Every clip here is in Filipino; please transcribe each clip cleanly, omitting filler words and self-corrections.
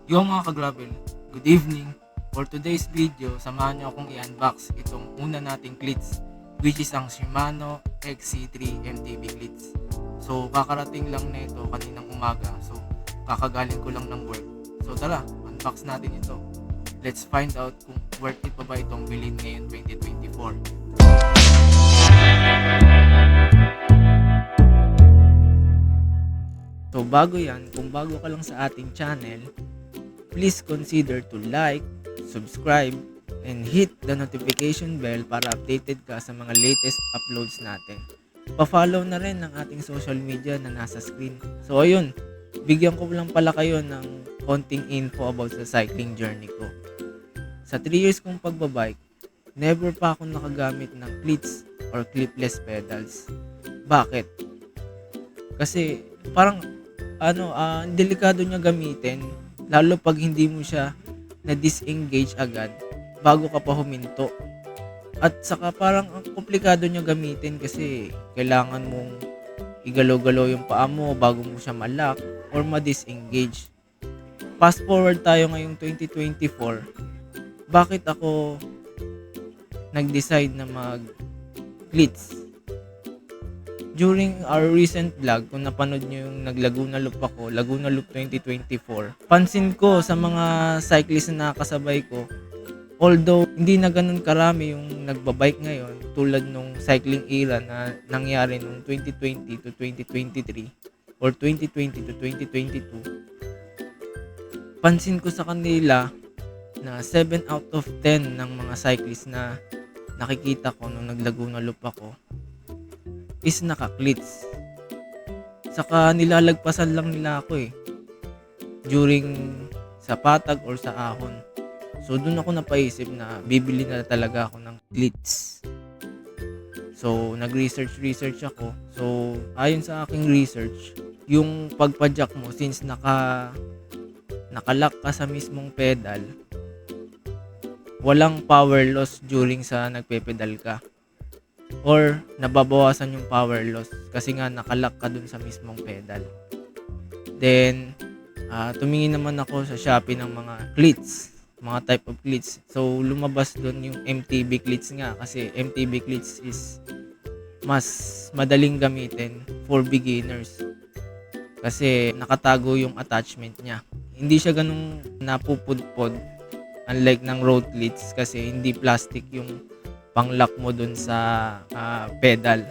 Yo mga ka-gravel, good evening. For today's video, samahan niyo akong i-unbox itong una nating cleats, which is ang Shimano XC3 MTB cleats. So kakarating lang na ito kaninang umaga, so kakagaling ko lang ng work. So tara, unbox natin ito. Let's find out kung worth it pa ba itong bilhin ngayon 2024. So bago yan, kung bago ka lang sa ating channel, please consider to like, subscribe, and hit the notification bell para updated ka sa mga latest uploads natin. Pa-follow na rin ng ating social media na nasa screen. So ayun, bigyan ko lang pala kayo ng konting info about sa cycling journey ko. Sa 3 years kong pagbabike, never pa ako nakagamit ng cleats or clipless pedals. Bakit? Kasi parang delikado niya gamitin, lalo pag hindi mo siya na-disengage agad bago ka pa huminto. At saka parang ang komplikado niya gamitin kasi kailangan mong igalaw-galaw yung paa mo bago mo siya ma-lock or ma-disengage. Fast forward tayo ngayong 2024, bakit ako nag-decide na mag-cleats? During our recent vlog, kung napanood nyo yung nag-Laguna Loop ako, Laguna Loop 2024, pansin ko sa mga cyclist na nakasabay ko, although hindi na ganun karami yung nagbabike ngayon, tulad nung cycling era na nangyari nung 2020 to 2023 or 2020 to 2022, pansin ko sa kanila na 7 out of 10 ng mga cyclist na nakikita ko nung nag-Laguna Loop ako is naka-cleats. Saka nilalagpasan lang nila ako during sa patag or sa ahon. So doon ako napaisip na bibili na talaga ako ng cleats. So nag-research ako. So ayon sa aking research, yung pagpadyak mo since nakalock ka sa mismong pedal, walang power loss during sa nagpe-pedal ka. Or nababawasan yung power loss kasi nga nakalock ka dun sa mismong pedal. Then tumingin naman ako sa Shopee ng mga cleats, mga type of cleats. So lumabas dun yung MTB cleats nga kasi MTB cleats is mas madaling gamitin for beginners kasi nakatago yung attachment niya. Hindi siya ganung napupudpod unlike ng road cleats kasi hindi plastic yung pang-lock mo dun sa pedal.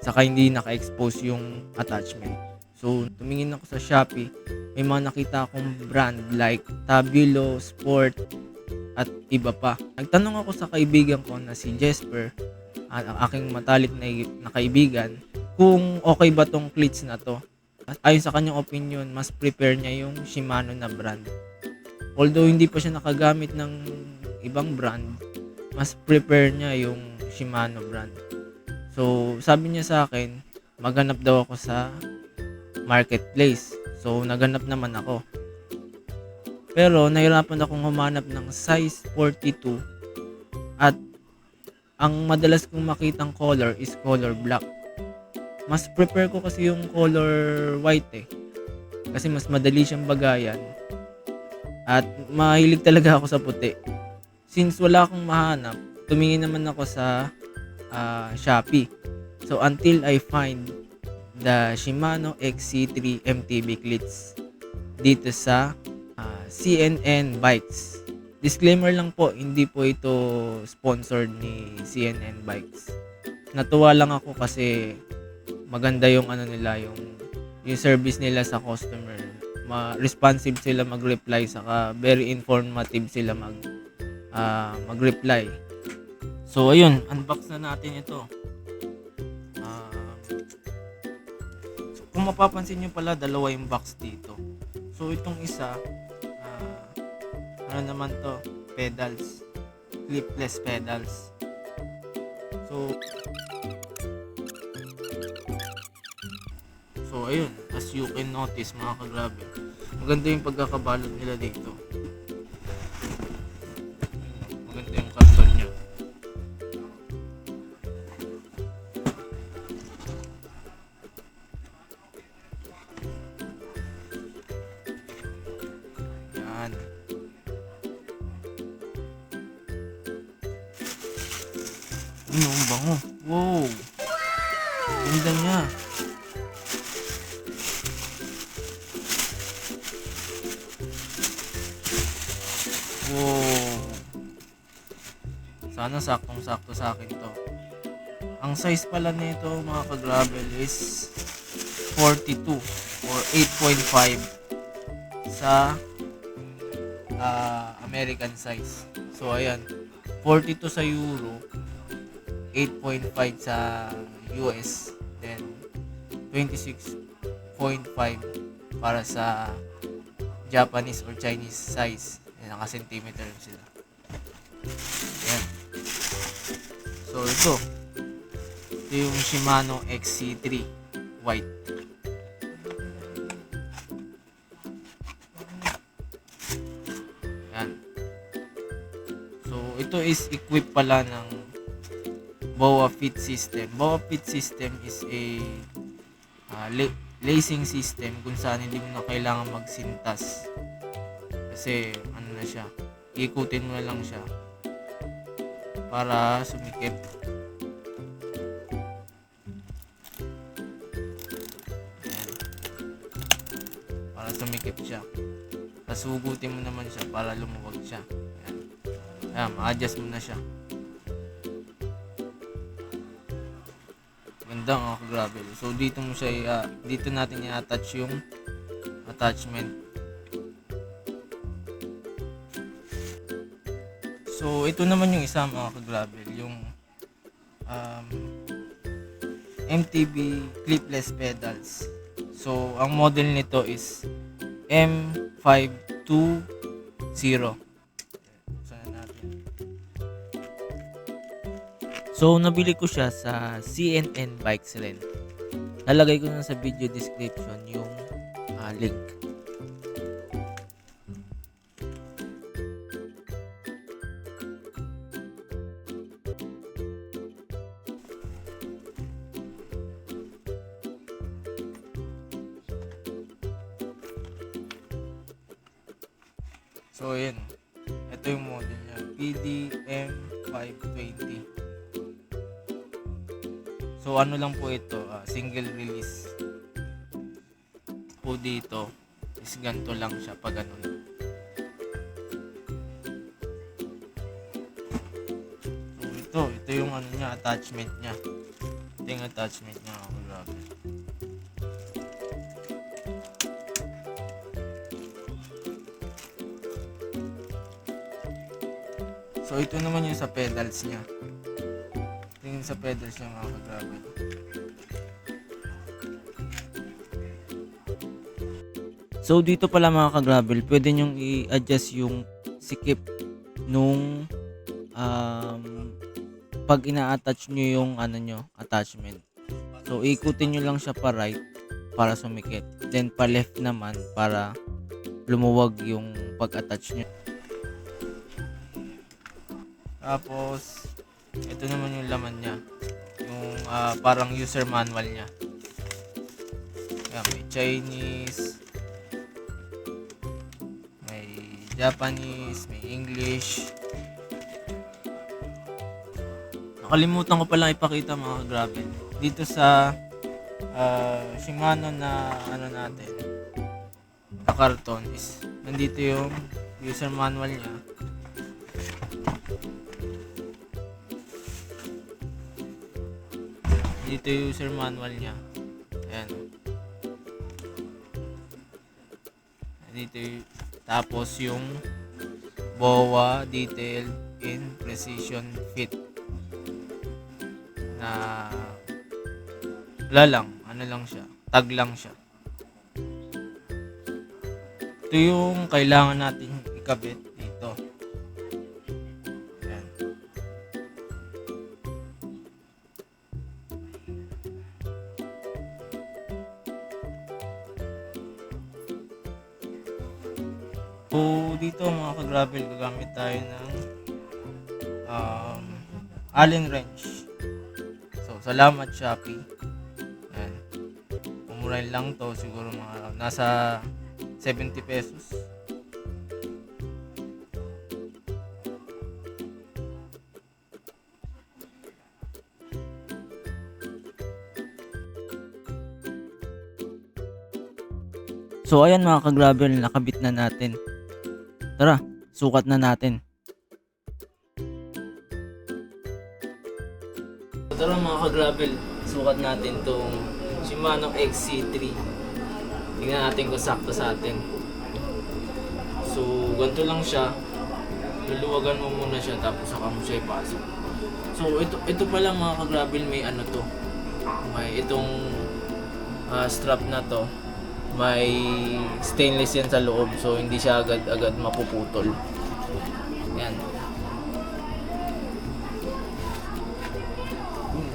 Saka hindi naka-expose yung attachment. So, tumingin ako sa Shopee. May mga nakita akong brand like Tabulo, Sport, at iba pa. Nagtanong ako sa kaibigan ko na si Jesper, ang aking matalik na kaibigan, kung okay ba tong cleats na to. Ayon sa kanyang opinion, mas prepare niya yung Shimano na brand. Although hindi pa siya nakagamit ng ibang brand, mas prepare niya yung Shimano brand. So, sabi niya sa akin, maghanap daw ako sa marketplace. So, naghanap naman ako. Pero, nahirapan akong humanap ng size 42 at ang madalas kong makitang color is color black. Mas prepare ko kasi yung color white kasi mas madali siyang bagayan at mahilig talaga ako sa puti. Since wala akong mahanap, tumingin naman ako sa Shopee. So until I find the Shimano XC3 MTB cleats dito sa CNN Bikes. Disclaimer lang po, hindi po ito sponsored ni CNN Bikes. Natuwa lang ako kasi maganda yung nila, yung service nila sa customer. Responsive sila mag-reply, saka very informative sila mag-reply. So ayun, unbox na natin ito. So, kung mapapansin nyo pala, dalawa yung box dito. So itong isa, ano naman to, pedals, clipless pedals. So ayun, as you can notice mga ka-gravel, maganda yung pagkakabalot nila dito. Maganda yung karton niya. Yan. Ang bango. Wow. Ganda niya. Wow. Sana saktong-sakto sa akin to. Ang size pala nito mga ka-gravel is 42 or 8.5 sa American size. So ayan, 42 sa Euro, 8.5 sa US, then 26.5 para sa Japanese or Chinese size. Naka-centimeter sila. Ayan. So ito yung Shimano XC3 white. Ayan. So ito is equipped pala ng BOA Fit System. BOA Fit System is a lacing system kung saan hindi mo na kailangan magsintas. Kasi ano na siya, ikutin mo na lang siya para sumikip. Ayan. Para sumikip siya. Tapos hugutin mo naman siya para lumuwag siya. Ayan. Ayan, ma-adjust mo na siya. Ganda nga ka-gravel. So dito mo siya dito natin i-attach yung attachment. So ito naman yung isa mga ka-gravel, yung MTB clipless pedals. So ang model nito is M520. Saan natin? So nabili ko siya sa CNN Bikes Rent. Lalagay ko na sa video description yung link. So yun, ito yung model niya, PDM520. So ano lang po ito, single release po dito is ganito lang siya pag ganun. So ito yung ano niya, attachment niya. Ito yung attachment niya, grabe. So ito naman yung sa pedals niya. Ito yung sa pedals niya mga ka-gravel. So dito pala mga ka-gravel, pwede nyong i-adjust yung sikip nung pag ina-attach nyo yung ano nyo, attachment. So ikutin nyo lang siya pa right para sumikit. Then pa left naman para lumuwag yung pag-attach nyo. Tapos, ito naman yung laman niya. Yung parang user manual niya. Ayan, may Chinese, may Japanese, may English. Nakalimutan ko palang ipakita mga grabe. Dito sa Shimano na ano natin, na karton is nandito yung user manual niya. Dito yung user manual niya. Ayan. Dito yung, tapos yung BOA detailed in precision fit na wala lang, ano lang siya, tag lang siya. Ito yung kailangan natin ikabit dito. Ayan. So dito mga ka-gravel, gagamit tayo ng Allen wrench. So salamat Shopee. Ayan. Umurahin lang to, siguro mga nasa 70 pesos. So ayan mga ka-gravel, nakabit na natin. Tara, sukat na natin. Tara mga ka-gravel, sukat natin tong Shimano XC3. Tingnan natin kung sakto sa atin. So ganito lang siya. Luluwagan mo muna siya tapos saka mo siya ipasok. So ito pa lang mga ka-gravel, may ano to. May itong strap na to. May stainless yan sa loob, so hindi siya agad-agad mapuputol. Yan.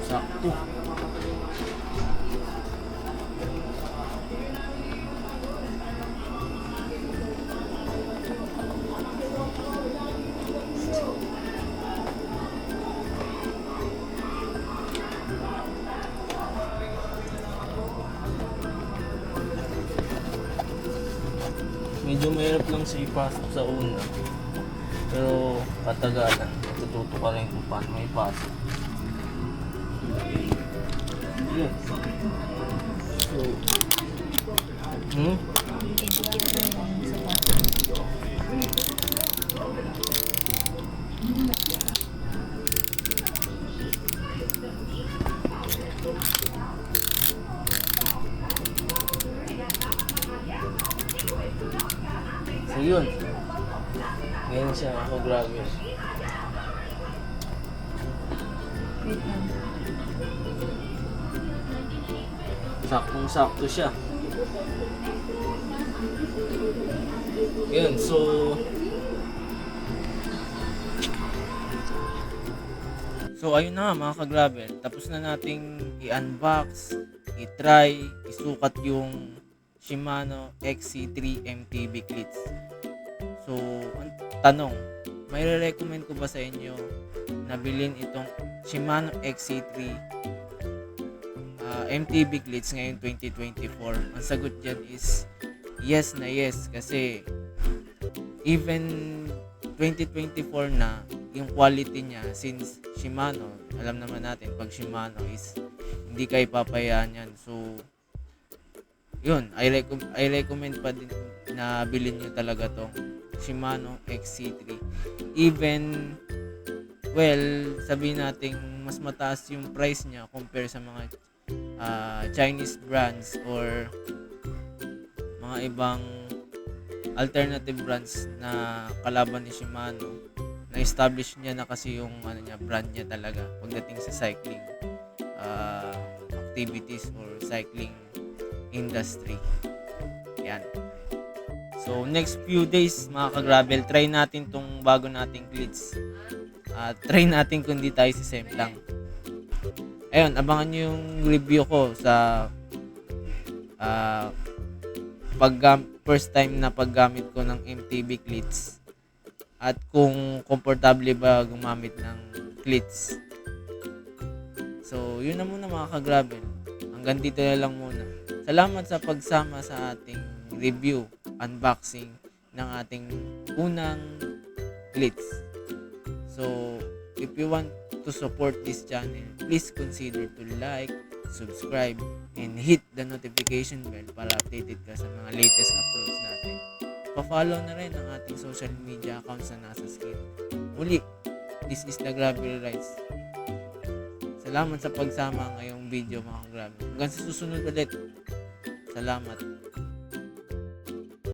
Sakto. Medyo mahirap lang siya ipasok sa una. Pero katagalan, tututo ka rin kung paano may pasok. Yun. So, So yun. Ngayon siya ako grabe. Saktong-sakto siya. Yun, So ayun na mga ka-gravel, tapos na nating i-unbox, i-try, isukat yung Shimano XC3 MTB clits. So, ang tanong, may re-recommend ko ba sa inyo na bilhin itong Shimano XC3 MTB clits ngayon 2024? Ang sagot dyan is yes na yes, kasi even 2024 na, yung quality niya, since Shimano, alam naman natin pag Shimano is hindi kayo papayaan yan. So yun, I recommend pa din na bilhin nyo talaga tong Shimano XC3. Even, well, sabihin natin mas mataas yung price niya compare sa mga Chinese brands or mga ibang alternative brands na kalaban ni Shimano. Na-establish niya na kasi yung brand niya talaga pagdating sa cycling activities or cycling industry. Yan. So, next few days mga ka-gravel, try natin tong bago nating clits. Try natin kung di tayo sisemplang. Ayun, abangan nyo yung review ko sa first time na paggamit ko ng MTB clits. At kung komportable ba gumamit ng clits. So, yun na muna mga ka-gravel. Hanggang dito na lang muna. Salamat sa pagsama sa ating review, unboxing ng ating unang clits. So, if you want to support this channel, please consider to like, subscribe, and hit the notification bell para updated ka sa mga latest uploads natin. Pa-follow na rin ang ating social media accounts na nasa screen. Muli, this is the Gravel Rides. Salamat sa pagsama ngayong video mga ka-gravel. Hanggang sa susunod ulit. Salamat.